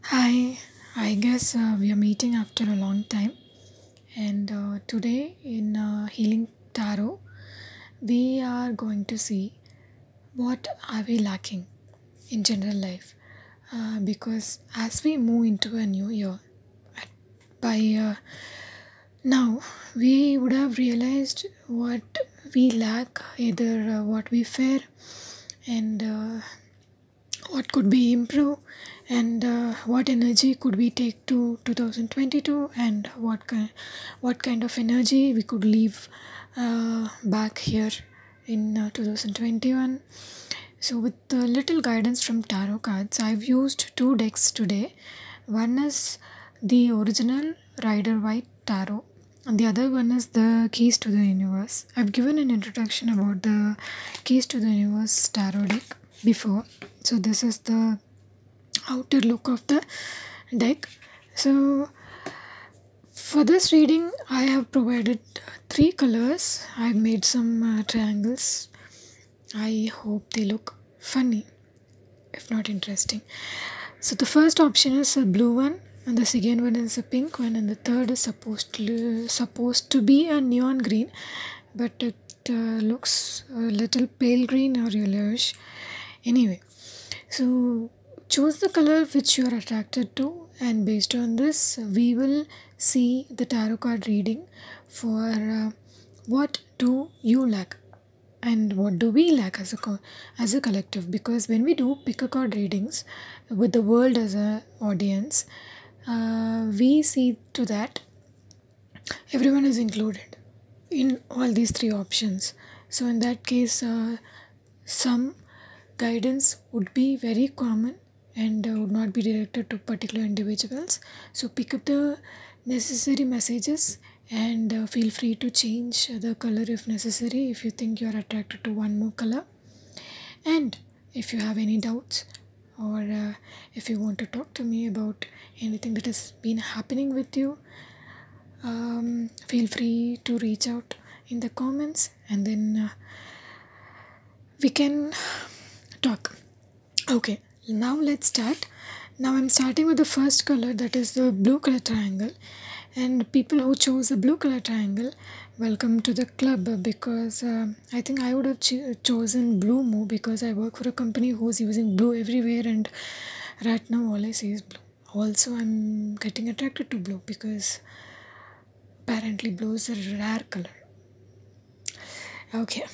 Hi, I guess we are meeting after a long time, and today in Healing Tarot, we are going to see what are we lacking in general life, because as we move into a new year, by now we would have realized what we lack, either what we fear, and what could be improved, and what energy could we take to 2022, and what kind of energy we could leave back here in 2021. So with a little guidance from tarot cards, I've used two decks today. One is the original Rider White Tarot, and the other one is the Keys to the Universe. I've given an introduction about the Keys to the Universe tarot deck before. So this is the outer look of the deck. So for this reading, I have provided three colors. I've made some triangles. I hope they look funny, if not interesting. So the first option is a blue one, and the second one is a pink one, and the third is supposed to be a neon green, but it looks a little pale green or yellowish. Anyway, so choose the color which you are attracted to, and based on this, we will see the tarot card reading for what do you lack and what do we lack as a collective. Because when we do pick a card readings with the world as a audience, we see to that everyone is included in all these three options. So in that case, some guidance would be very common and would not be directed to particular individuals. So pick up the necessary messages, and feel free to change the color if necessary, if you think you are attracted to one more color. And if you have any doubts, or if you want to talk to me about anything that has been happening with you, feel free to reach out in the comments, and then we can talk. Okay, now let's start. Now I'm starting with the first color, that is the blue color triangle. And people who chose the blue color triangle, welcome to the club, because I think I would have chosen blue more, because I work for a company who's using blue everywhere, and right now all I see is blue. Also, I'm getting attracted to blue because apparently blue is a rare color. Okay,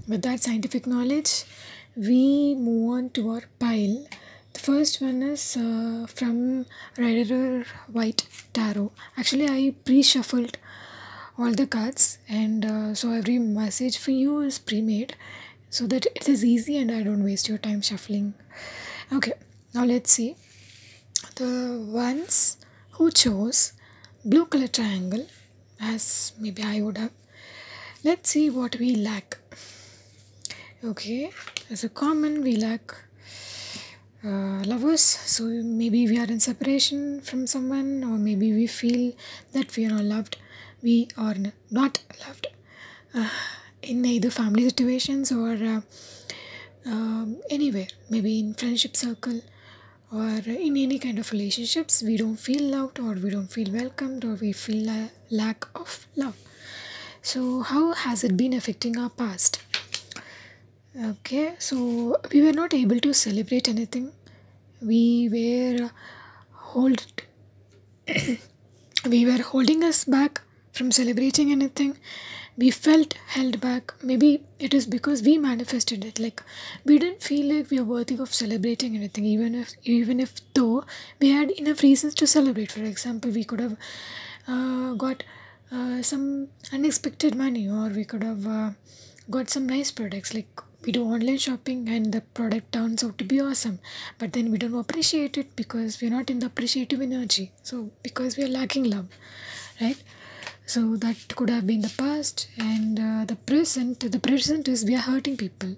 with that scientific knowledge, we move on to our pile. The first one is from Rider White Tarot. Actually, I pre-shuffled all the cards, and so every message for you is pre-made, so that it is easy and I don't waste your time shuffling. Okay, now let's see the ones who chose blue color triangle, as maybe I would have. Let's see what we lack. Okay, as a common, we lack lovers. So maybe we are in separation from someone, or maybe we feel that we are not loved. We are not loved in either family situations or anywhere, maybe in friendship circle or in any kind of relationships. We don't feel loved, or we don't feel welcomed, or we feel a lack of love. So how has it been affecting our past? Okay, so we were not able to celebrate anything. We were hold we were holding us back from celebrating anything. We felt held back. Maybe it is because we manifested it. Like, we didn't feel like we are worthy of celebrating anything, even if though we had enough reasons to celebrate. For example, we could have got some unexpected money, or we could have got some nice products. Like, we do online shopping and the product turns out to be awesome, but then we don't appreciate it because we're not in the appreciative energy. So because we are lacking love, right? So that could have been the past. And the present is we are hurting people,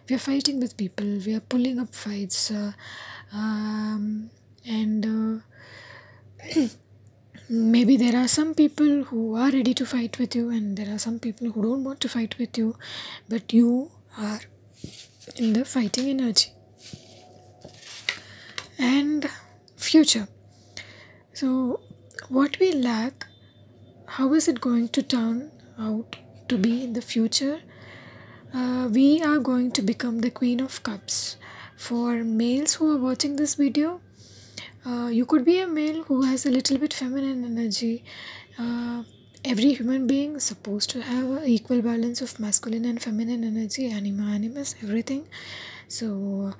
we are fighting with people, we are pulling up fights, and maybe there are some people who are ready to fight with you, and there are some people who don't want to fight with you, but you are in the fighting energy. And future. So what we lack, how is it going to turn out to be in the future? We are going to become the Queen of Cups. For males who are watching this video, you could be a male who has a little bit feminine energy. Every human being is supposed to have an equal balance of masculine and feminine energy, anima, animus, everything. So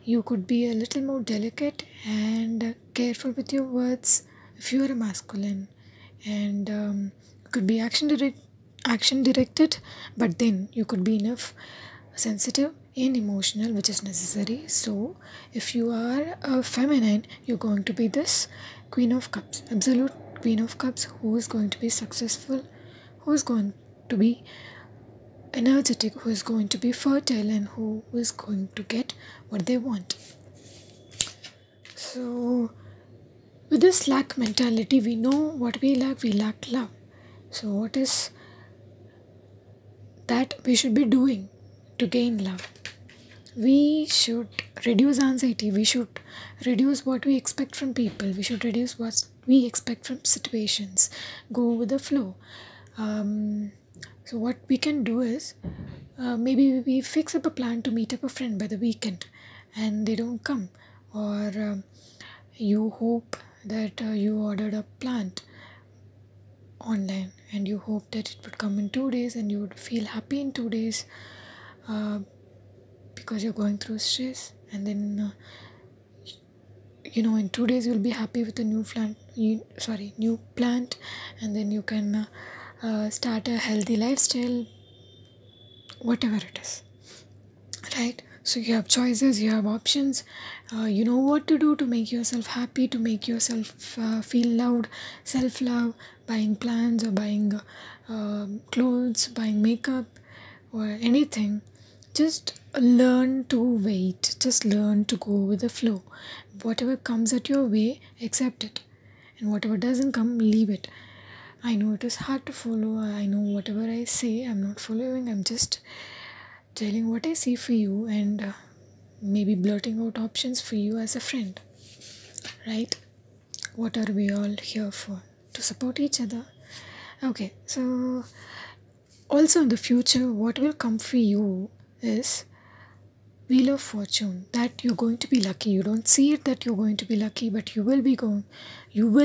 you could be a little more delicate and careful with your words if you are a masculine, and could be action directed, but then you could be enough sensitive and emotional, which is necessary. So if you are a feminine, you're going to be this Queen of Cups, absolute Queen of Cups, who is going to be successful, who is going to be energetic, who is going to be fertile, and who is going to get what they want. So with this lack mentality, we know what we lack. We lack love. So what is that we should be doing to gain love? We should reduce anxiety. We should reduce what we expect from people. We should reduce what we expect from situations. Go with the flow. So what we can do is, maybe we fix up a plan to meet up a friend by the weekend and they don't come, or you hope that you ordered a plant online and you hope that it would come in 2 days and you would feel happy in 2 days, because you're going through stress, and then in 2 days you'll be happy with a new plant, and then you can start a healthy lifestyle, whatever it is, right? So you have choices, you have options, you know what to do to make yourself happy, to make yourself feel loved, self-love, buying plants or buying clothes, buying makeup or anything. Just learn to wait, just learn to go with the flow. Whatever comes at your way, accept it, and whatever doesn't come, leave it. I know it is hard to follow. I know whatever I say, I'm not following. I'm just telling what I see for you, and maybe blurting out options for you as a friend, right? What are we all here for? To support each other. Okay, so also in the future, what will come for you is Wheel of Fortune, that you're going to be lucky. You don't see it that you're going to be lucky, but you will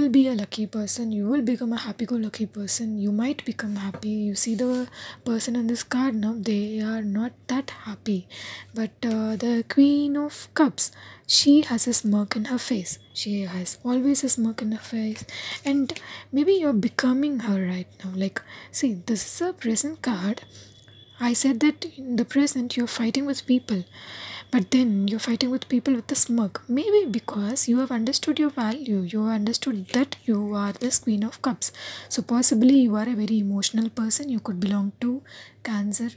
be a lucky person. You will become a happy-go-lucky person. You might become happy. You see the person in this card now, they are not that happy. But the Queen of Cups, she has a smirk in her face. She has always a smirk in her face. And maybe you're becoming her right now. Like, see, this is a present card. I said that in the present you're fighting with people, but then you're fighting with people with a smirk. Maybe because you have understood your value, you have understood that you are this Queen of Cups. So possibly you are a very emotional person. You could belong to Cancer,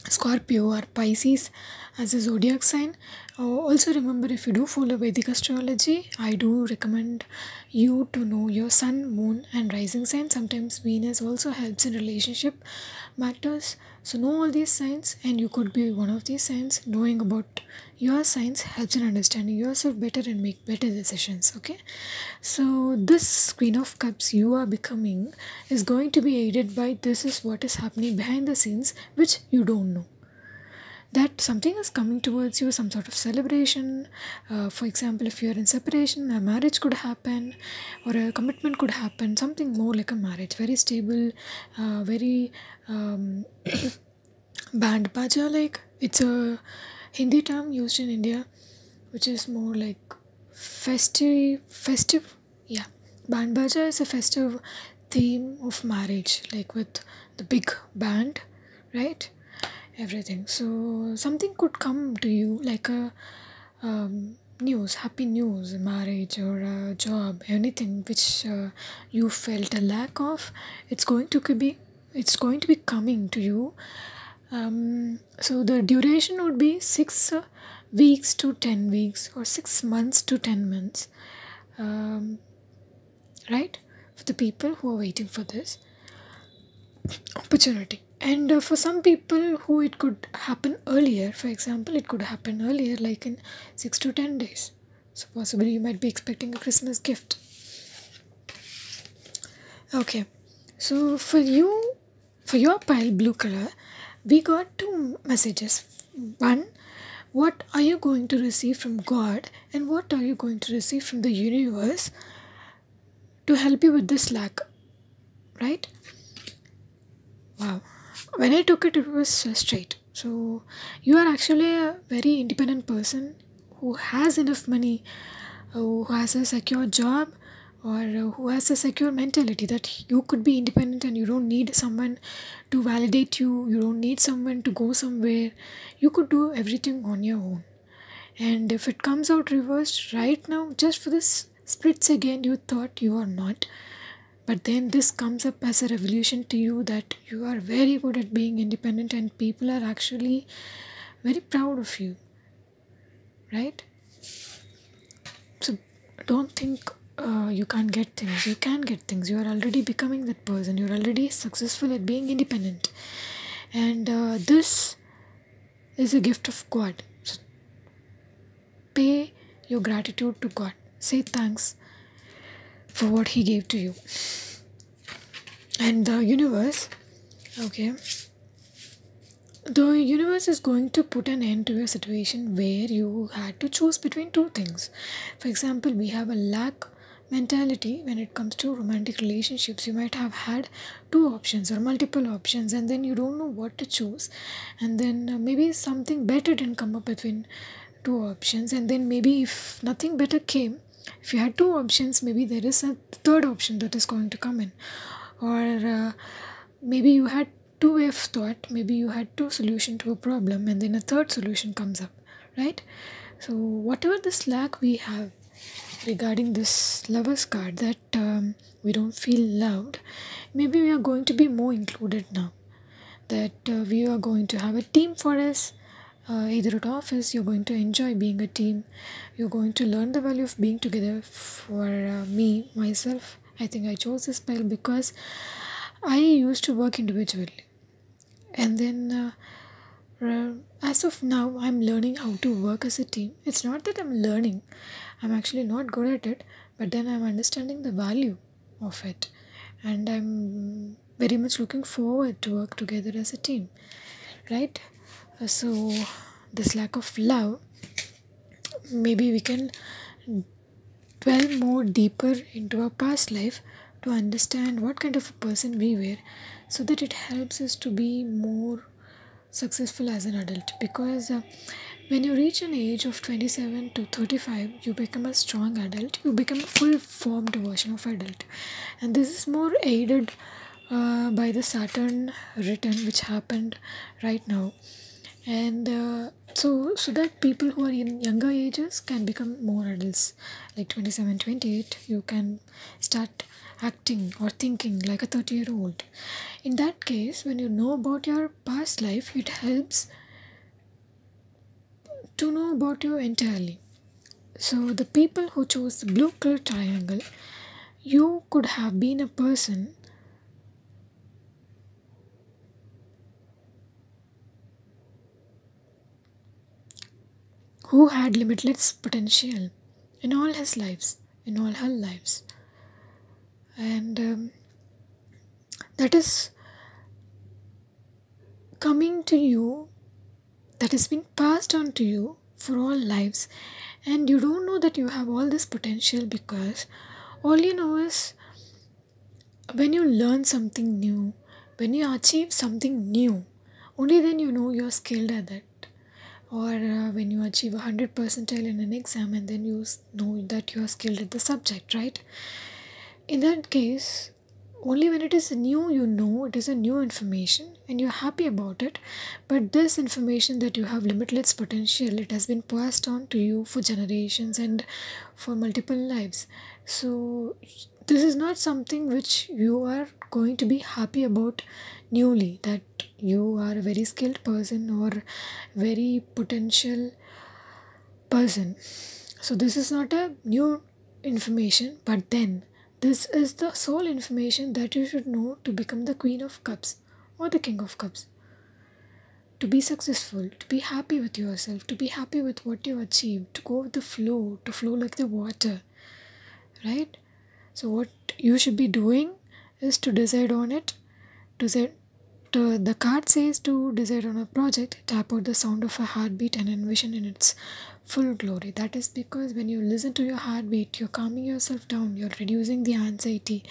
Scorpio, or Pisces as a zodiac sign. Also remember, if you do follow Vedic astrology, I do recommend you to know your sun, moon and rising sign. Sometimes Venus also helps in relationship matters. So know all these signs, and you could be one of these signs. Knowing about your signs helps in understanding yourself better and make better decisions. Okay, so this Queen of Cups you are becoming is going to be aided by this is what is happening behind the scenes, which you don't know. That something is coming towards you, some sort of celebration. For example, if you're in separation, a marriage could happen, or a commitment could happen, something more like a marriage, very stable, very band baja, like it's a Hindi term used in India, which is more like festive. Yeah, band baja is a festive theme of marriage, like with the big band, right? Everything. So something could come to you like a happy news, a marriage or a job, anything which you felt a lack of. It's going to be coming to you. So the duration would be 6 weeks to 10 weeks, or 6 months to 10 months, right? For the people who are waiting for this opportunity. And for some people who it could happen earlier, for example, it could happen earlier, like in 6 to 10 days. So possibly you might be expecting a Christmas gift. Okay, so for your pile blue color, we got two messages. One, what are you going to receive from God, and what are you going to receive from the universe to help you with this lack, right? Wow. When I took it, it was straight. So you are actually a very independent person who has enough money, who has a secure job, or who has a secure mentality that you could be independent and you don't need someone to validate you. You don't need someone to go somewhere. You could do everything on your own. And if it comes out reversed right now, just for this split second, you thought you are not. But then this comes up as a revolution to you that you are very good at being independent and people are actually very proud of you, right? So don't think you can't get things. You can get things. You are already becoming that person. You're already successful at being independent. And this is a gift of God. So pay your gratitude to God. Say thanks for what He gave to you. And the universe, okay, the universe is going to put an end to a situation where you had to choose between two things. For example, we have a lack mentality when it comes to romantic relationships. You might have had two options or multiple options, and then you don't know what to choose. And then maybe something better didn't come up between two options, and then maybe if nothing better came, if you had two options, maybe there is a third option that is going to come in. Or maybe you had two way of thought, maybe you had two solution to a problem and then a third solution comes up, right? So whatever this lack we have regarding this lover's card, that we don't feel loved, maybe we are going to be more included now, that we are going to have a team for us. Either at office, you're going to enjoy being a team, you're going to learn the value of being together. For me myself, I think I chose this spell because I used to work individually, and then as of now I'm learning how to work as a team. It's not that I'm learning, I'm actually not good at it, but then I'm understanding the value of it, and I'm very much looking forward to work together as a team, right? So this lack of love, maybe we can dwell more deeper into our past life to understand what kind of a person we were, so that it helps us to be more successful as an adult. Because when you reach an age of 27 to 35, you become a strong adult, you become a full formed version of adult, and this is more aided by the Saturn return which happened right now. And so that people who are in younger ages can become more adults, like 27, 28, you can start acting or thinking like a 30-year-old. In that case, when you know about your past life, it helps to know about you entirely. So the people who chose the blue color triangle, you could have been a person who had limitless potential in all his lives, in all her lives. And that is coming to you, that has been passed on to you for all lives. And you don't know that you have all this potential, because all you know is when you learn something new, when you achieve something new, only then you know you're skilled at that. Or when you achieve 100 percentile in an exam, and then you know that you are skilled at the subject, right? In that case, only when it is new, you know it is a new information and you're happy about it. But this information that you have limitless potential, it has been passed on to you for generations and for multiple lives. So this is not something which you are going to be happy about newly, that you are a very skilled person or very potential person. So this is not a new information, but then this is the sole information that you should know to become the Queen of Cups or the King of Cups. To be successful, to be happy with yourself, to be happy with what you achieved, to go with the flow, to flow like the water, right? So what you should be doing is to decide on it. The card says to decide on a project, tap out the sound of a heartbeat and envision in its full glory. That is because when you listen to your heartbeat, you're calming yourself down, you're reducing the anxiety,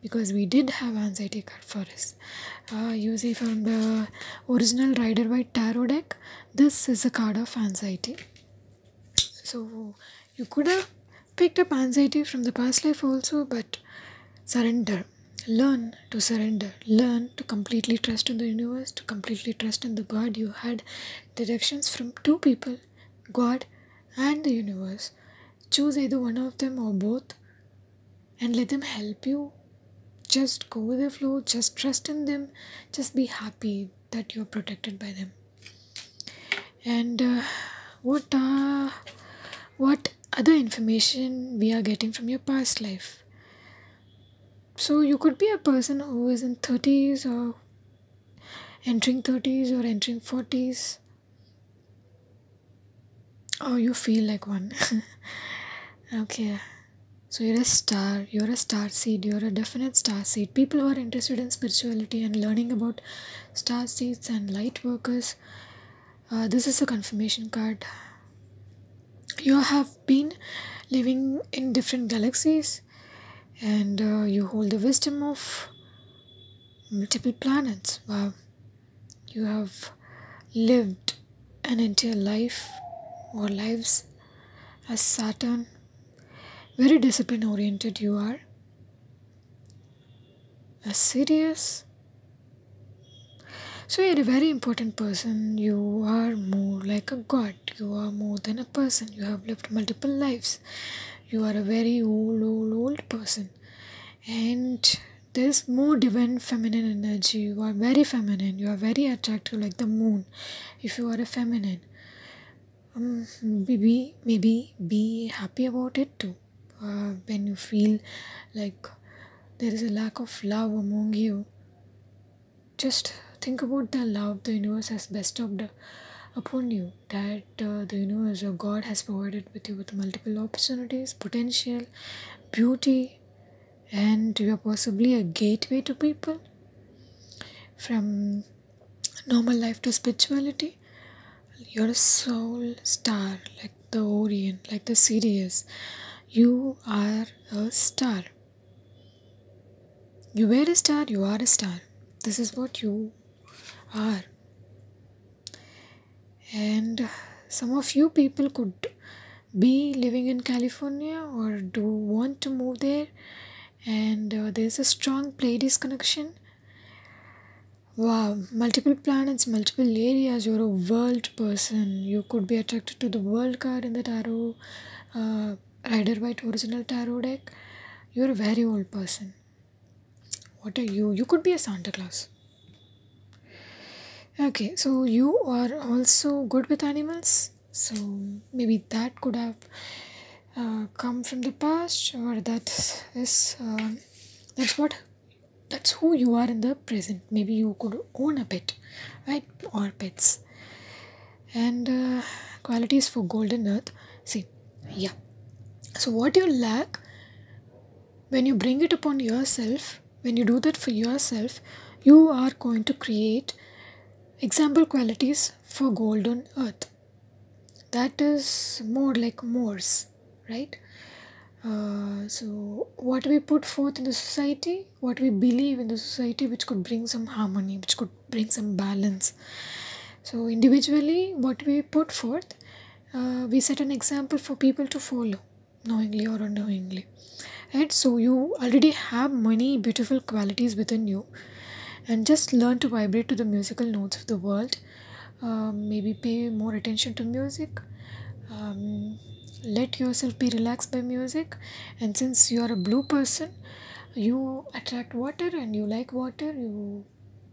because we did have anxiety card for us. You see, from the original Rider-Waite tarot deck, this is a card of anxiety. So you could have picked up anxiety from the past life also, but surrender. Learn to surrender. Learn to completely trust in the universe, to completely trust in the God. You had directions from two people, God and the universe. Choose either one of them or both and let them help you. Just go with the flow. Just trust in them. Just be happy that you're protected by them. And what other information we are getting from your past life? So you could be a person who is in 30s or entering 30s or entering 40s, or you feel like one. Okay, so you're a star seed, you're a definite star seed. People who are interested in spirituality and learning about star seeds and light workers, this is a confirmation card. You have been living in different galaxies, and you hold the wisdom of multiple planets. Wow. You have lived an entire life or lives as Saturn. Very discipline oriented you are. As serious. So you're a very important person. You are more like a god. You are more than a person. You have lived multiple lives. You are a very old person. And there's more divine feminine energy. You are very feminine. You are very attractive like the moon. If you are a feminine, maybe be happy about it too. When you feel like there is a lack of love among you, just think about the love the universe has bestowed upon you, that the universe or God has provided with you with multiple opportunities, potential, beauty, and you are possibly a gateway to people from normal life to spirituality. You're a soul star, like the Orient, like the Sirius. You are a star. You were a star, you are a star. This is what you are. And some of you people could be living in California or do want to move there, and there's a strong Pleiades connection. Wow, multiple planets, multiple areas. You're a world person. You could be attracted to the world card in the tarot Rider-Waite original tarot deck. You're a very old person. What are you? You could be a Santa Claus. Okay, so you are also good with animals. So maybe that could have come from the past, or that's who you are in the present. Maybe you could own a pet, right? Or pets. And qualities for golden earth. See, yeah. So what you lack, when you bring it upon yourself, when you do that for yourself, you are going to create example qualities for golden earth. That is more like Morse, right? So what we put forth in the society, what we believe in the society, which could bring some harmony, which could bring some balance. So individually, what we put forth, we set an example for people to follow, knowingly or unknowingly. Right? So you already have many beautiful qualities within you, and just learn to vibrate to the musical notes of the world. Maybe pay more attention to music. Let yourself be relaxed by music. And since you are a blue person, you attract water and you like water, you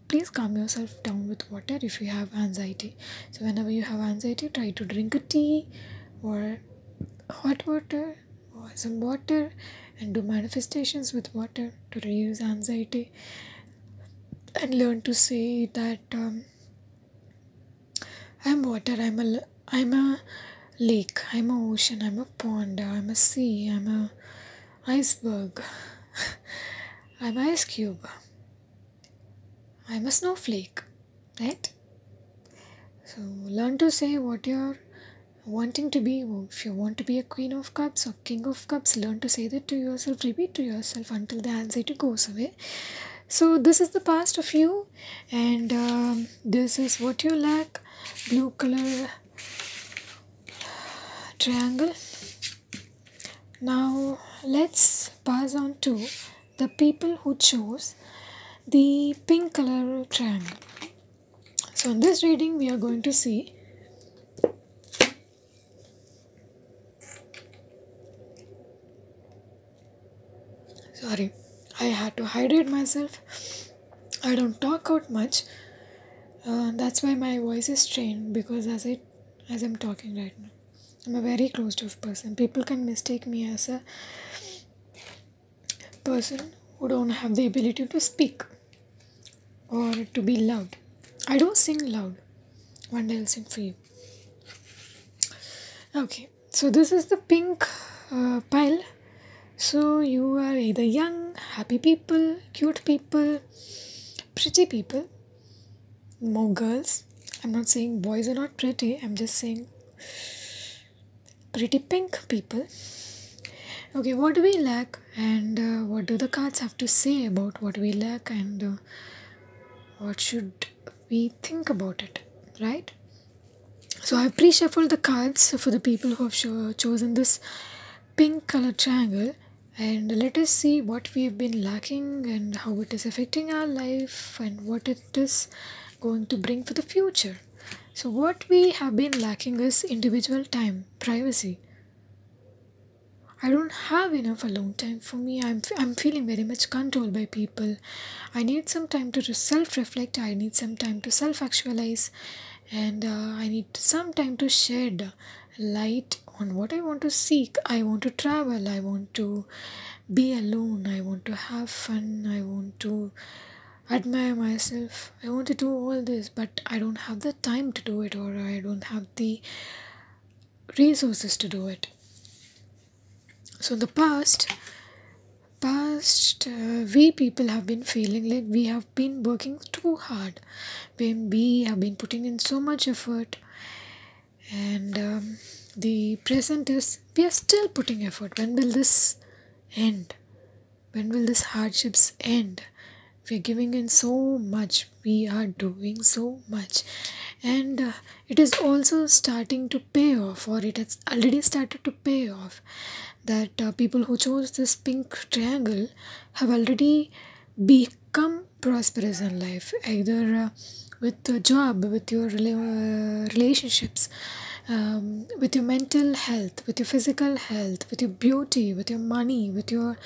please calm yourself down with water if you have anxiety. So whenever you have anxiety, try to drink a tea or hot water or some water, and do manifestations with water to reduce anxiety. And learn to say that I'm water, I'm a lake, I'm a ocean, I'm a pond, I'm a sea, I'm a iceberg. I'm an ice cube. I'm a snowflake, right? So learn to say what you're wanting to be. If you want to be a queen of cups or king of cups, learn to say that to yourself, repeat to yourself until the anxiety goes away. So this is the past of you, and this is what you lack. Blue color triangle. Now let's pass on to the people who chose the pink color triangle. So in this reading we are going to see sorry, I had to hydrate myself. I don't talk out much. That's why my voice is strained, because as I'm talking right now, I'm a very closed off person. People can mistake me as a person who don't have the ability to speak or to be loud. I don't sing loud. One day I'll sing for you. Okay, so this is the pink pile. So you are either young, happy people, cute people, pretty people, more girls. I'm not saying boys are not pretty, I'm just saying pretty pink people. Okay, what do we lack, and what do the cards have to say about what we lack, and what should we think about it, right? So I've pre-shuffled the cards for the people who have chosen this pink color triangle, and let us see what we've been lacking and how it is affecting our life and what it is going to bring for the future. So what we have been lacking is individual time, privacy. I don't have enough alone time for me. I'm feeling very much controlled by people. I need some time to self-reflect. I need some time to self-actualize, and I need some time to shed light on what I want to seek. I want to travel. I want to be alone. I want to have fun. I want to admire myself. I want to do all this, but I don't have the time to do it, or I don't have the resources to do it. So in the past, we people have been feeling like we have been working too hard. We have been putting in so much effort, and the present is we are still putting effort. When will this end? When will these hardships end? We are giving in so much. We are doing so much, and it is also starting to pay off, or it has already started to pay off. That people who chose this pink triangle have already become prosperous in life, either with a job, with your relationships, with your mental health, with your physical health, with your beauty, with your money, with your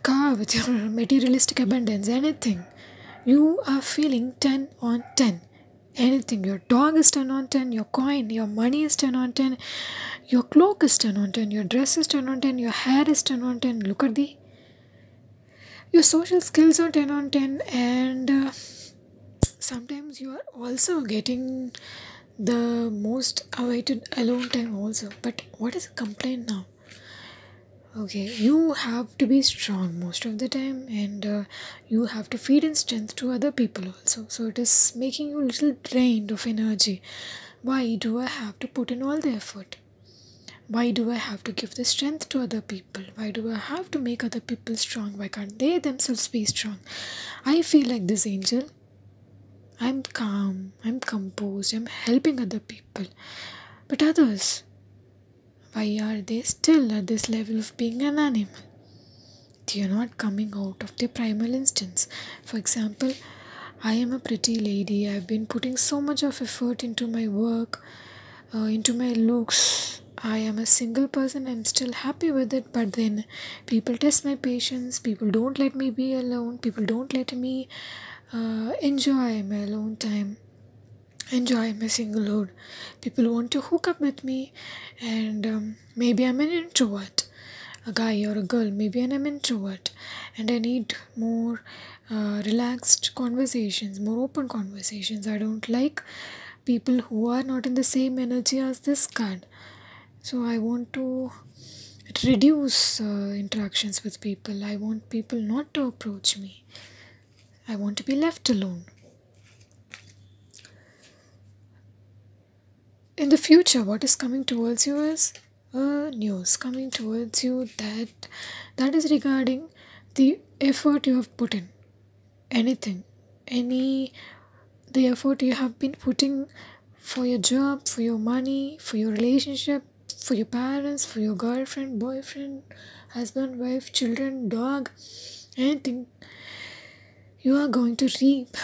car, with your materialistic abundance, anything. You are feeling 10 on 10. Anything. Your dog is 10 on 10, your coin, your money is 10 on 10, your cloak is 10 on 10, your dress is 10 on 10, your hair is 10 on 10. Look at your social skills are 10 on 10, and sometimes you are also getting the most awaited alone time also. But what is a complaint now? Okay, you have to be strong most of the time, and you have to feed in strength to other people also. So it is making you a little drained of energy. Why do I have to put in all the effort? Why do I have to give the strength to other people? Why do I have to make other people strong? Why can't they themselves be strong? I feel like this angel. I'm calm, I'm composed, I'm helping other people. But others, why are they still at this level of being an animal? They are not coming out of their primal instincts. For example, I am a pretty lady. I've been putting so much of effort into my work, into my looks. I am a single person. I'm still happy with it. But then people test my patience. People don't let me be alone. People don't let me enjoy my alone time, enjoy my singlehood. People want to hook up with me, and maybe I'm an introvert, a guy or a girl. Maybe I'm an introvert, and I need more relaxed conversations, more open conversations. I don't like people who are not in the same energy as this card. So I want to reduce interactions with people. I want people not to approach me. I want to be left alone. In the future, what is coming towards you is news coming towards you that is regarding the effort you have put in. Anything, the effort you have been putting for your job, for your money, for your relationship, for your parents, for your girlfriend, boyfriend, husband, wife, children, dog, anything, you are going to reap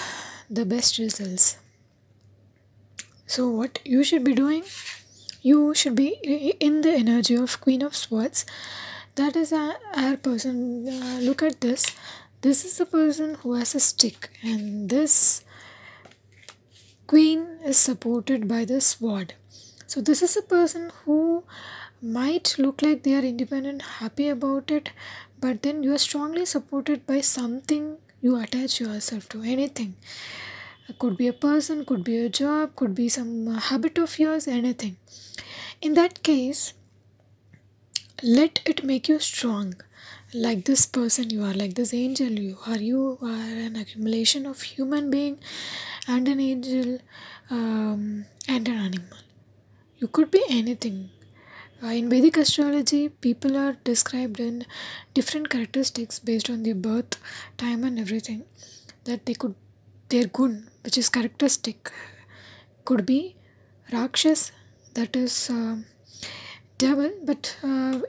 the best results. So what you should be doing, you should be in the energy of Queen of Swords. That is a air person. Look at this. This is a person who has a stick, and this queen is supported by the sword. So this is a person who might look like they are independent, happy about it, but then you are strongly supported by something you attach yourself to. Anything. It could be a person, could be a job, could be some habit of yours, anything. In that case, let it make you strong. Like this person you are, like this angel you are an accumulation of human being and an angel and an animal. You could be anything. In Vedic astrology, people are described in different characteristics based on their birth, time and everything. That their gun, which is characteristic, could be Rakshas, that is devil, but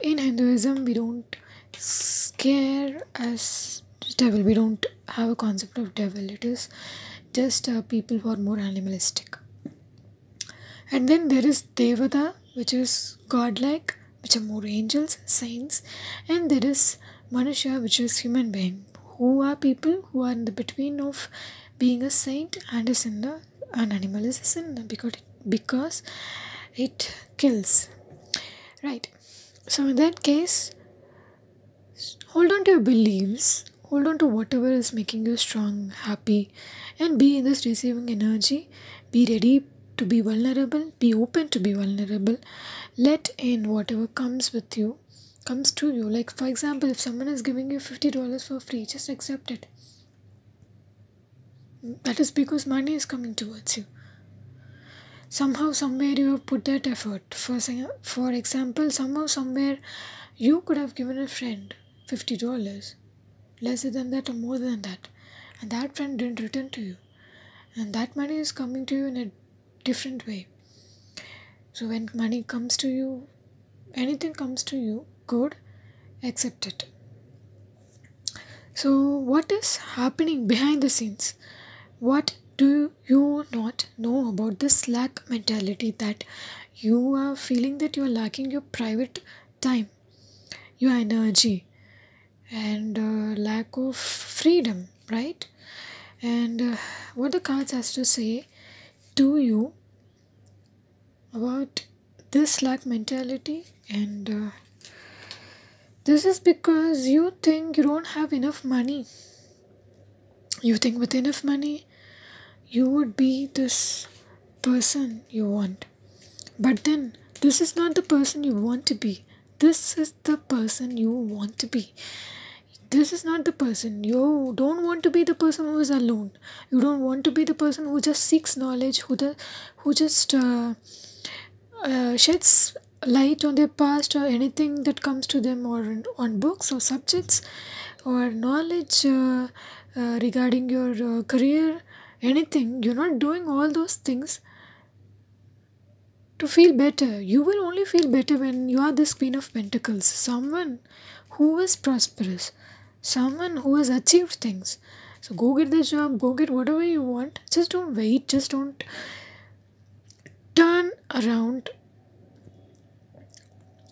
in Hinduism we don't scare as devil. We don't have a concept of devil. It is just people who are more animalistic. And then there is Devata, which is godlike, which are more angels, saints, and there is Manusha, which is human being, who are people who are in the between of being a saint and a sinner. An animal is a sinner because it kills. Right. So in that case, hold on to your beliefs, hold on to whatever is making you strong, happy, and be in this receiving energy. Be ready to be vulnerable, be open to be vulnerable. Let in whatever comes to you. Like for example, if someone is giving you $50 for free, just accept it. That is because money is coming towards you. Somehow, somewhere you have put that effort. For example, somehow, somewhere you could have given a friend $50, lesser than that or more than that, and that friend didn't return to you. And that money is coming to you in a different way. So when money comes to you, anything comes to you, good, accept it. So what is happening behind the scenes? What do you not know about this lack mentality, that you are feeling that you are lacking your private time, your energy, and lack of freedom, right? And what the cards has to say to you about this lack mentality, and this is because you think you don't have enough money. You think with enough money you would be this person you want, but then this is not the person you want to be. This is the person you want to be. This is not the person. You don't want to be the person who is alone. You don't want to be the person who just seeks knowledge, who just sheds light on their past or anything that comes to them, or on books or subjects or knowledge regarding your career, anything. You're not doing all those things to feel better. You will only feel better when you are this Queen of Pentacles, someone who is prosperous, someone who has achieved things. So go get the job, go get whatever you want. Just don't wait, just don't turn around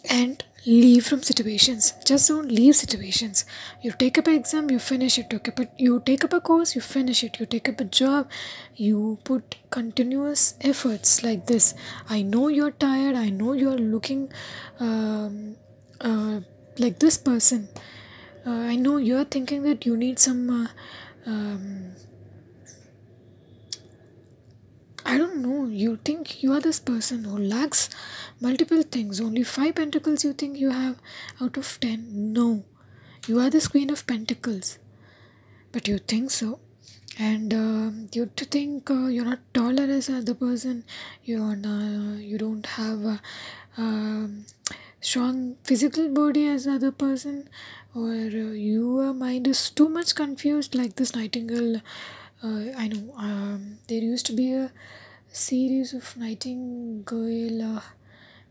and leave from situations. Just don't leave situations. You take up an exam, you finish it. You take up a course, you finish it. You take up a job, you put continuous efforts like this. I know you're tired, I know you're looking like this person. I know you're thinking that you need some I don't know, you think you are this person who lacks multiple things, only 5 pentacles you think you have out of 10. No, you are this Queen of Pentacles, but you think so. And you to think you're not taller as the other person, you don't have a strong physical body as the other person, or your mind is too much confused, like this Nightingale. I know there used to be a series of Nightingale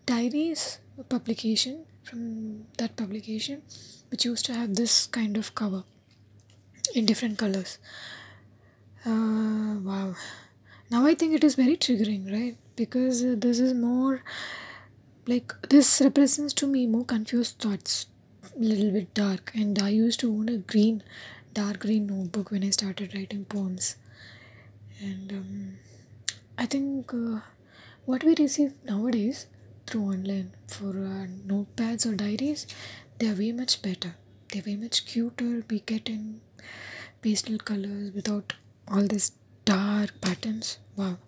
diaries publication, from that publication, which used to have this kind of cover in different colors. Wow. Now I think it is very triggering, right? Because this is more like, this represents to me more confused thoughts, a little bit dark. And I used to own a dark green notebook when I started writing poems. And I think what we receive nowadays through online for notepads or diaries, they are way much better. They're way much cuter. We get in pastel colors without all these dark patterns. Wow.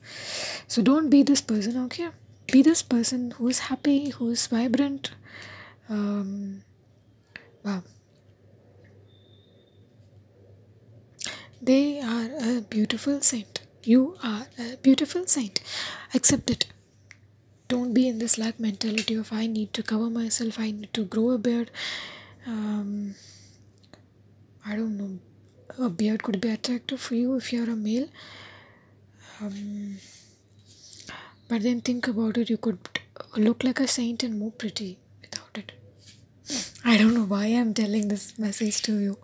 So don't be this person, okay? Be this person who is happy, who is vibrant. Wow. They are a beautiful saint. You are a beautiful saint. Accept it. Don't be in this lack mentality of I need to cover myself, I need to grow a beard. I don't know. A beard could be attractive for you if you're a male. But then think about it, you could look like a saint and more pretty without it. I don't know why I'm telling this message to you.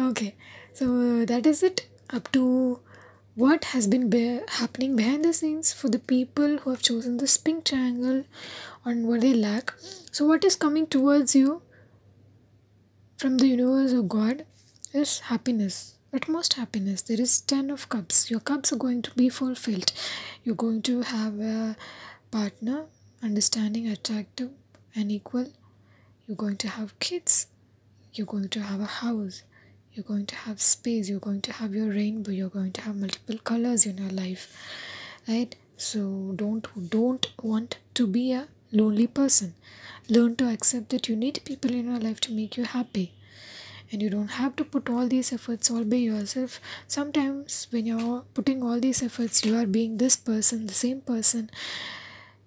Okay, so that is it. Up to what has been happening behind the scenes for the people who have chosen this pink triangle on what they lack. So what is coming towards you from the universe or God is happiness, utmost happiness. There is 10 of cups. Your cups are going to be fulfilled. You're going to have a partner, understanding, attractive and equal. You're going to have kids. You're going to have a house. You're going to have space. You're going to have your rainbow. You're going to have multiple colors in your life, right? So don't want to be a lonely person. Learn to accept that you need people in your life to make you happy. And you don't have to put all these efforts all by yourself. Sometimes when you're putting all these efforts, you are being this person, the same person.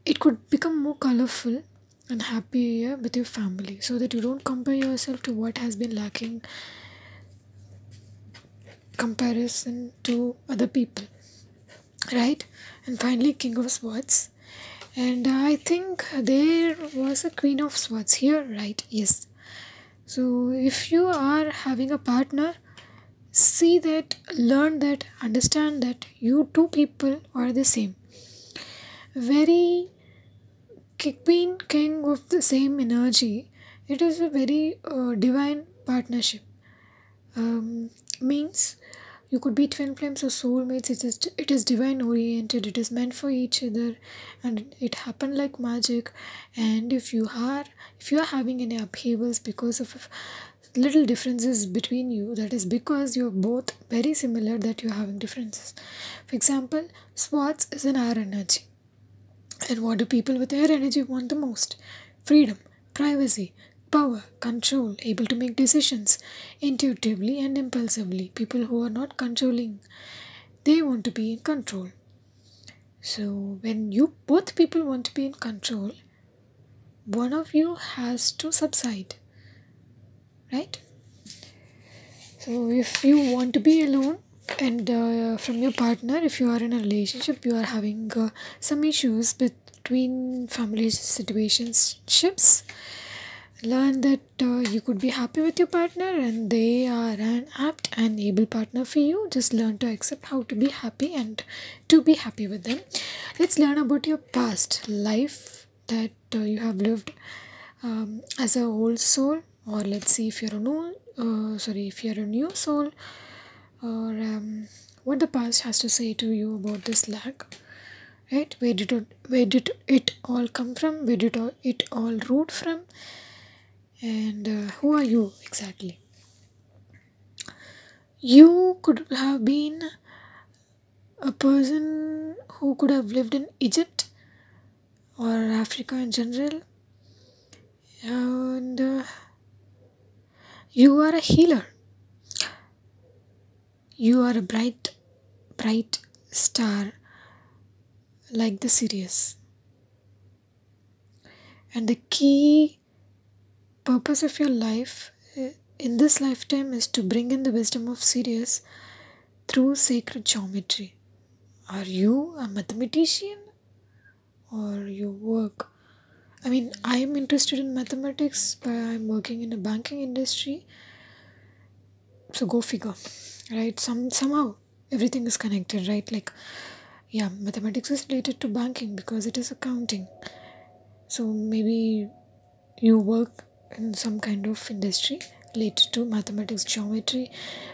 It could become more colorful and happier with your family, so that you don't compare yourself to what has been lacking comparison to other people, right? And finally, King of Swords. And I think there was a Queen of Swords here, right? Yes. So if you are having a partner, see that, learn that, understand that you two people are the same. Very Queen, King of the same energy. It is a very divine partnership. Means you could be twin flames or soulmates. It is divine oriented. It is meant for each other, and it happened like magic. And if you are having any upheavals because of little differences between you, that is because you're both very similar that you're having differences. For example, Swords is an air energy. And what do people with air energy want the most? Freedom, privacy, power, control, able to make decisions intuitively and impulsively. People who are not controlling, they want to be in control. So when you both people want to be in control, one of you has to subside, right? So if you want to be alone, and from your partner, if you are in a relationship, you are having some issues between family situationships, learn that you could be happy with your partner and they are an apt and able partner for you. Just learn to accept how to be happy and to be happy with them. Let's learn about your past life that you have lived as a old soul, or let's see if you're a new soul, or what the past has to say to you about this lack, right? Where did it all come from? Where did it all root from? And who are you exactly? You could have been a person who could have lived in Egypt or Africa in general, and you are a healer. You are a bright star like the Sirius. And the key purpose of your life in this lifetime is to bring in the wisdom of Sirius through sacred geometry. Are you a mathematician or you work? I mean, I am interested in mathematics, but I'm working in a banking industry. So go figure, right? Somehow everything is connected, right? Like, yeah, mathematics is related to banking because it is accounting. So maybe you work in some kind of industry related to mathematics, geometry.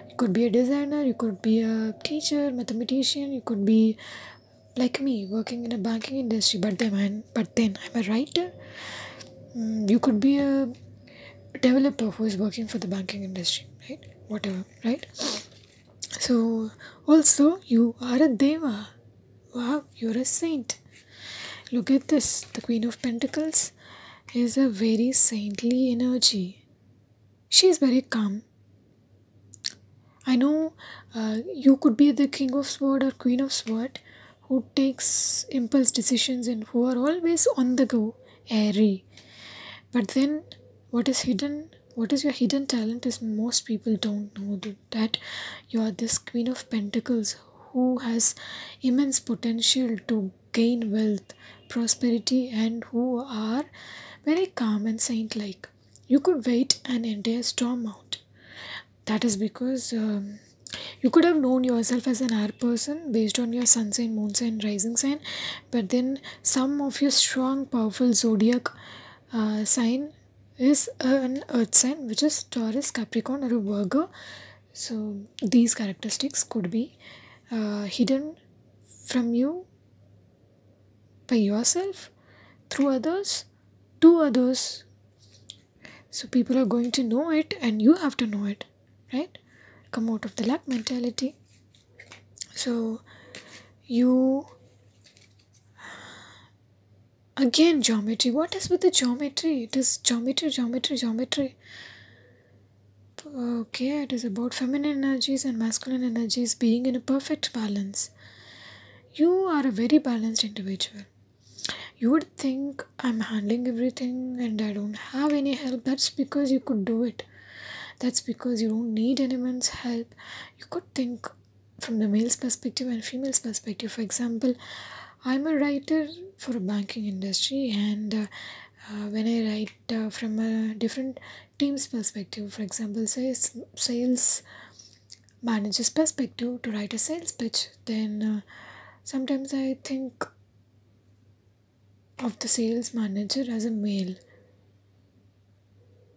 You could be a designer, you could be a teacher, mathematician, you could be like me working in a banking industry, but then I'm a writer. You could be a developer who is working for the banking industry, right? Whatever, right? So also you are a deva. Wow, you're a saint. Look at this. The Queen of Pentacles is a very saintly energy. She is very calm. I know you could be the King of Sword or Queen of Sword who takes impulse decisions and who are always on the go, airy. But then what is hidden, what is your hidden talent is most people don't know that you are this Queen of Pentacles who has immense potential to gain wealth, prosperity, and who are very calm and saint-like. You could wait an entire storm out. That is because you could have known yourself as an air person based on your sun sign, moon sign, rising sign, but then some of your strong, powerful zodiac sign is an earth sign, which is Taurus, Capricorn, or a Virgo. So these characteristics could be hidden from you by yourself, through others, to others. So people are going to know it, and you have to know it, right? Come out of the lack mentality. So you again geometry. What is with the geometry? It is geometry. Okay, it is about feminine energies and masculine energies being in a perfect balance. You are a very balanced individual. You would think I'm handling everything and I don't have any help. That's because you could do it. That's because you don't need anyone's help. You could think from the male's perspective and female's perspective. For example, I'm a writer for a banking industry, and when I write from a different team's perspective, for example, say sales manager's perspective to write a sales pitch, then sometimes I think of the sales manager as a male,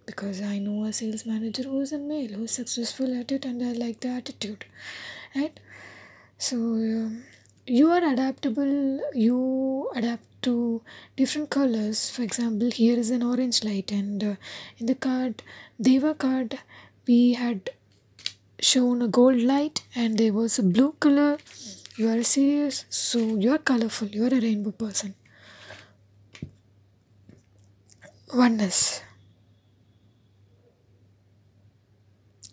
because I know a sales manager who is a male, who is successful at it, and I like the attitude, right? So you are adaptable, you adapt to different colors. For example, here is an orange light, and in the card, Deva card, we had shown a gold light, and there was a blue color. You are serious, so you are colorful, you are a rainbow person. Oneness.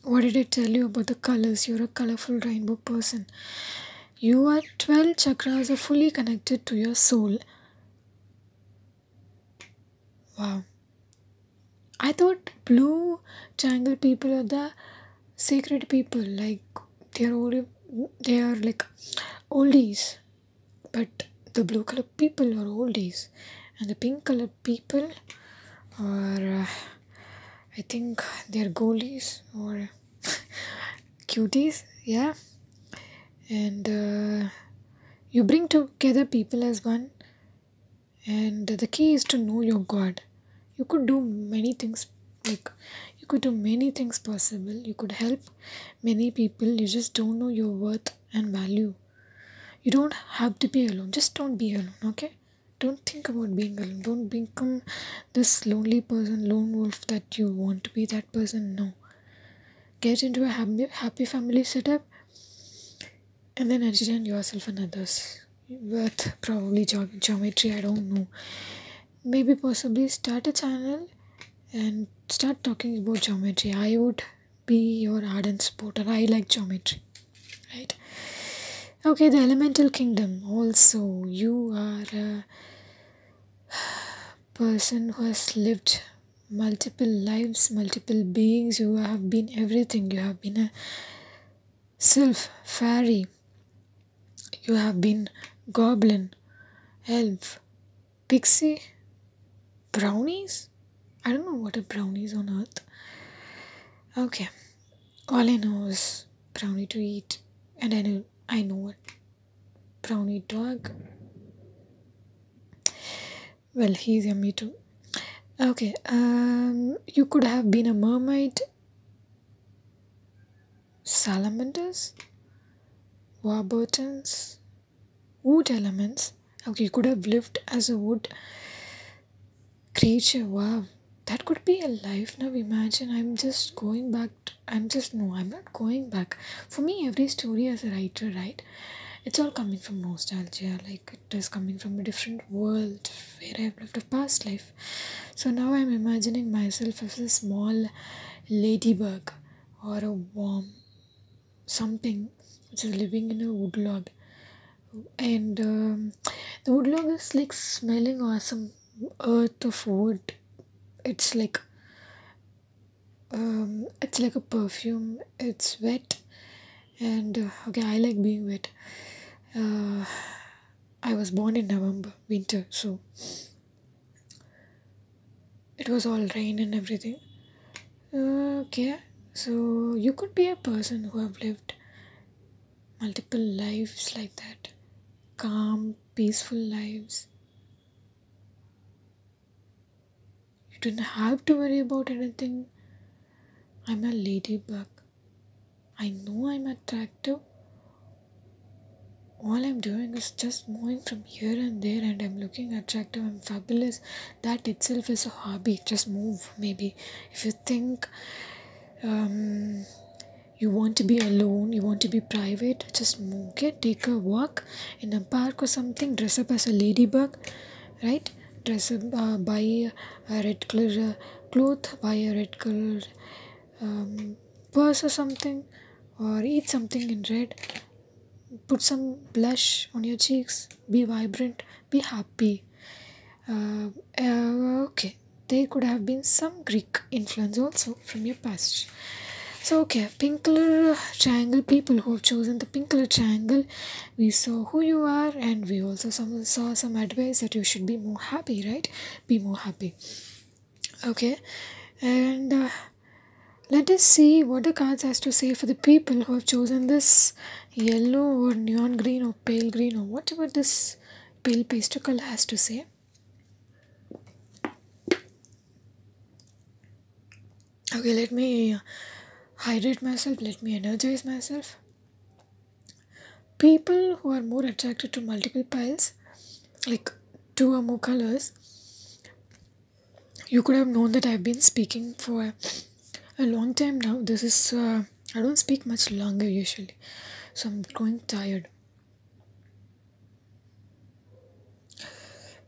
What did I tell you about the colors? You're a colorful rainbow person. You are 12 chakras are fully connected to your soul. Wow. I thought blue triangle people are the sacred people, like they are like oldies. But the blue color people are oldies, and the pink color people are I think they're goalies or cuties, yeah. And you bring together people as one, and the key is to know your God. You could do many things, like you could do many things possible. You could help many people. You just don't know your worth and value. You don't have to be alone. Just don't be alone, okay? Don't think about being alone. Don't become this lonely person, lone wolf that you want to be that person. No. Get into a happy family setup. and then entertain yourself and others with probably geometry. I don't know. Maybe possibly start a channel and start talking about geometry. I would be your ardent supporter. I like geometry, right? Okay, the elemental kingdom. Also, you are a person who has lived multiple lives, multiple beings. You have been everything. You have been a sylph, fairy. You have been goblin, elf, pixie, brownies. I don't know what a brownie is on earth. Okay, all I know is brownie to eat, and I know what brownie dog. Well, he's yummy too. Okay, you could have been a mermaid, salamanders, warburtons, wood elements. Okay, you could have lived as a wood creature. Wow, that could be a life now. Imagine, I'm just going back. I'm not going back. For me, every story as a writer, right? It's all coming from nostalgia. Like it is coming from a different world where I've lived a past life. So now I'm imagining myself as a small ladybug or a worm, something which is living in a woodlog, and the woodlog is like smelling awesome earth of wood. It's like it's like a perfume. It's wet, and okay, I like being wet. uh, I was born in November, winter, so it was all rain and everything. Okay, so you could be a person who have lived multiple lives like that, calm, peaceful lives. You didn't have to worry about anything. I'm a ladybug. I know I'm attractive. All I'm doing is just moving from here and there, and I'm looking attractive. I'm fabulous. That itself is a hobby. Just move, maybe. If you think um, you want to be alone, you want to be private, just move. Okay, take a walk in a park or something. Dress up as a ladybug, right? Dress up, buy a red color cloth, buy a red color purse or something, or eat something in red. Put some blush on your cheeks. Be vibrant. Be happy. Okay, there could have been some Greek influence also from your past. So, okay, pink color triangle people who have chosen the pink color triangle, we saw who you are, and we also saw some advice that you should be more happy, right? Be more happy. Okay, and let us see what the cards has to say for the people who have chosen this yellow or neon green or pale green or whatever this pale pastel color has to say. Okay, let me hydrate myself, let me energize myself. People who are more attracted to multiple piles, like two or more colors, you could have known that I've been speaking for a long time now. This is, I don't speak much longer usually, so I'm growing tired.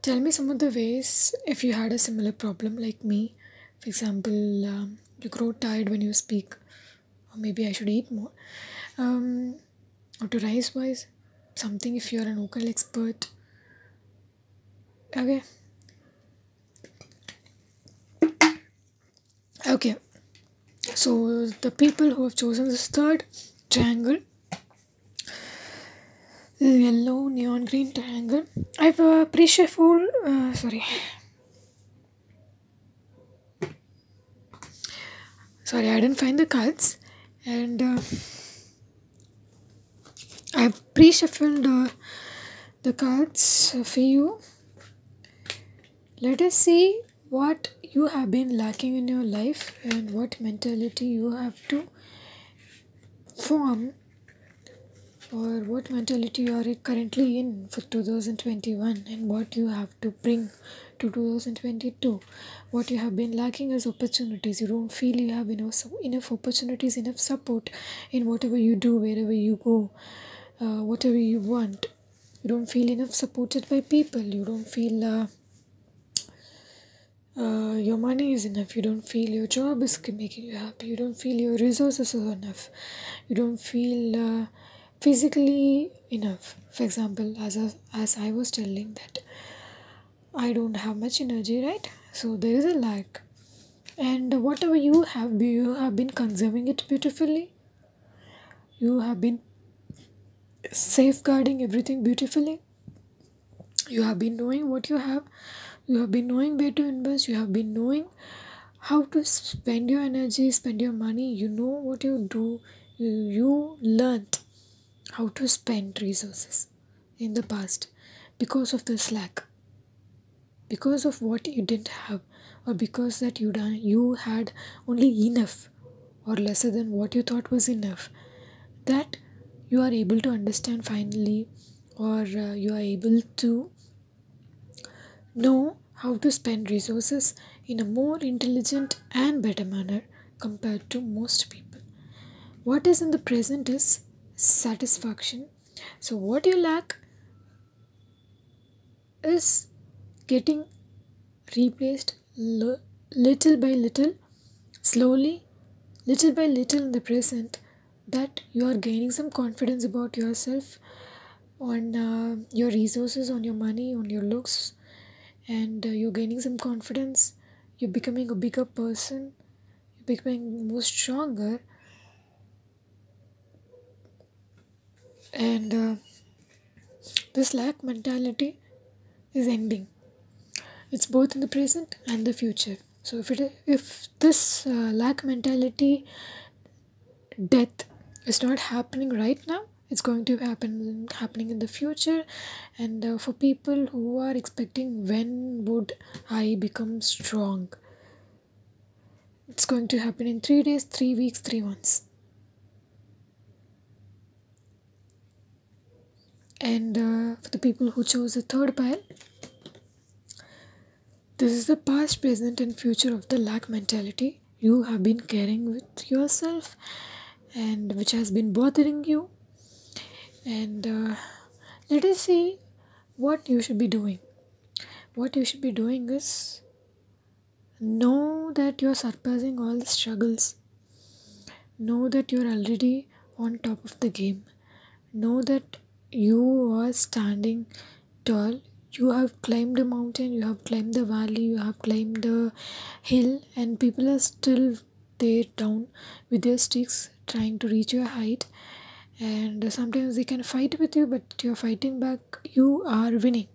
Tell me some of the ways if you had a similar problem like me. For example, you grow tired when you speak, or maybe I should eat more. Or to rise wise, something if you're an vocal expert. Okay. Okay. So the people who have chosen this third triangle, this yellow neon green triangle, I've pre-shuffled. Sorry, I didn't find the cards, and I've pre-shuffled the cards for you. Let us see what you have been lacking in your life and what mentality you have to form, or what mentality you are currently in for 2021, and what you have to bring to 2022. What you have been lacking is opportunities. You don't feel you have enough opportunities, enough support in whatever you do, wherever you go. whatever you want. You don't feel enough supported by people. You don't feel your money is enough. You don't feel your job is making you happy. You don't feel your resources are enough. You don't feel physically enough. For example, as I was telling that I don't have much energy, right? So there is a lack. And whatever you have been consuming it beautifully. You have been safeguarding everything beautifully. You have been knowing what you have. You have been knowing where to invest. You have been knowing how to spend your energy, spend your money. You know what you do. You learned how to spend resources in the past because of the slack, because of what you didn't have, or because that you had only enough or lesser than what you thought was enough. That you are able to understand finally, or you are able to know how to spend resources in a more intelligent and better manner compared to most people. What is in the present is satisfaction. So, what you lack is getting replaced little by little, slowly, little by little in the present, that you are gaining some confidence about yourself, on your resources, on your money, on your looks, and you're gaining some confidence. You're becoming a bigger person, you're becoming more stronger, and this lack mentality is ending. It's both in the present and the future. So if this lack mentality death is not happening right now, it's going to happen happening in the future. And for people who are expecting when would I become strong, it's going to happen in 3 days, 3 weeks, 3 months. And for the people who chose the third pile, this is the past, present, and future of the lack mentality you have been carrying with yourself, and which has been bothering you. And let us see what you should be doing. What you should be doing is know that you're surpassing all the struggles. Know that you're already on top of the game. Know that you are standing tall. You have climbed a mountain, you have climbed the valley, you have climbed the hill, and people are still there down with their sticks trying to reach your height. And sometimes they can fight with you, but you're fighting back. You are winning.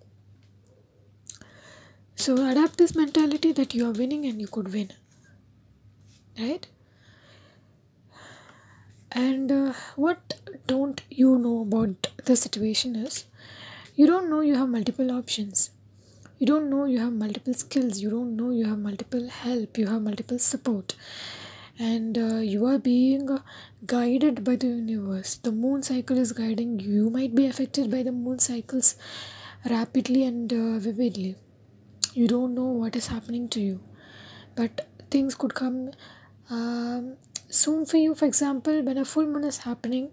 So adapt this mentality that you are winning and you could win, right? And what don't you know about the situation is, you don't know you have multiple options. You don't know you have multiple skills. You don't know you have multiple help. You have multiple support. And you are being guided by the universe. The moon cycle is guiding you. You might be affected by the moon cycles rapidly and vividly. You don't know what is happening to you, but things could come soon for you. For example, when a full moon is happening,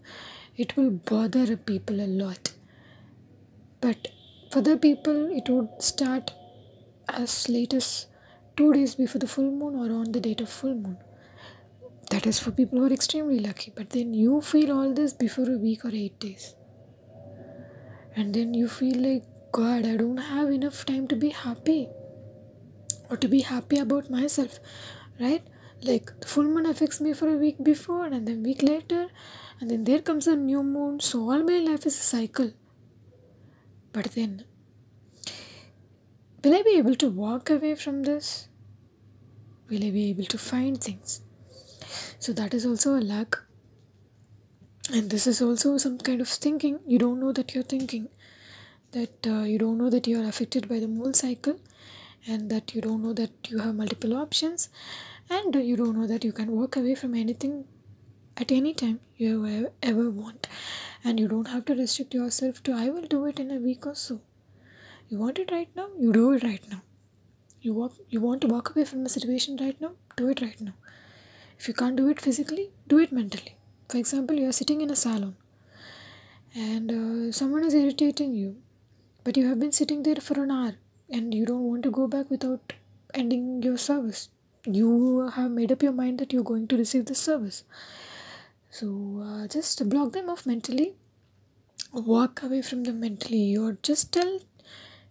it will bother people a lot, but for the people it would start as late as 2 days before the full moon or on the date of full moon. That is for people who are extremely lucky. But then you feel all this before a week or 8 days, and then you feel like, God, I don't have enough time to be happy or to be happy about myself, right? Like the full moon affects me for a week before, and then week later, and then there comes a new moon. So all my life is a cycle. But then, will I be able to walk away from this? Will I be able to find things? So that is also a lack. And this is also some kind of thinking. You don't know that you're thinking. That you don't know that you're affected by the moon cycle. And that you don't know that you have multiple options. And you don't know that you can walk away from anything at any time you ever want. And you don't have to restrict yourself to, I will do it in a week or so. You want it right now? You do it right now. You want to walk away from a situation right now? Do it right now. If you can't do it physically, do it mentally. For example, you are sitting in a salon and someone is irritating you, but you have been sitting there for an hour and you don't want to go back without ending your service. You have made up your mind that you're going to receive this service. So just block them off mentally, walk away from them mentally, or just tell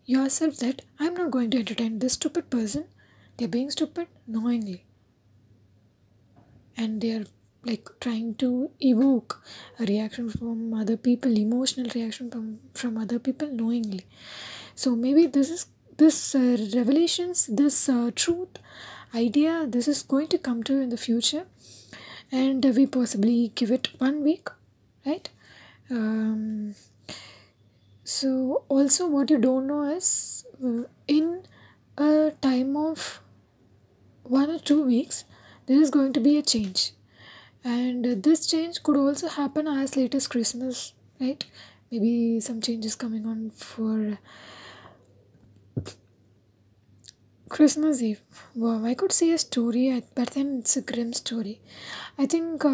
yourself that I'm not going to entertain this stupid person. They're being stupid knowingly, and they're like trying to evoke a reaction from other people, emotional reaction from other people knowingly. So maybe this revelations, this truth idea, this is going to come to in the future, and we possibly give it 1 week, right? um, so also what you don't know is, in a time of 1 or 2 weeks there is going to be a change, and this change could also happen as late as Christmas, right? Maybe some changes coming on for Christmas Eve. Wow, I could see a story, but then it's a grim story. I think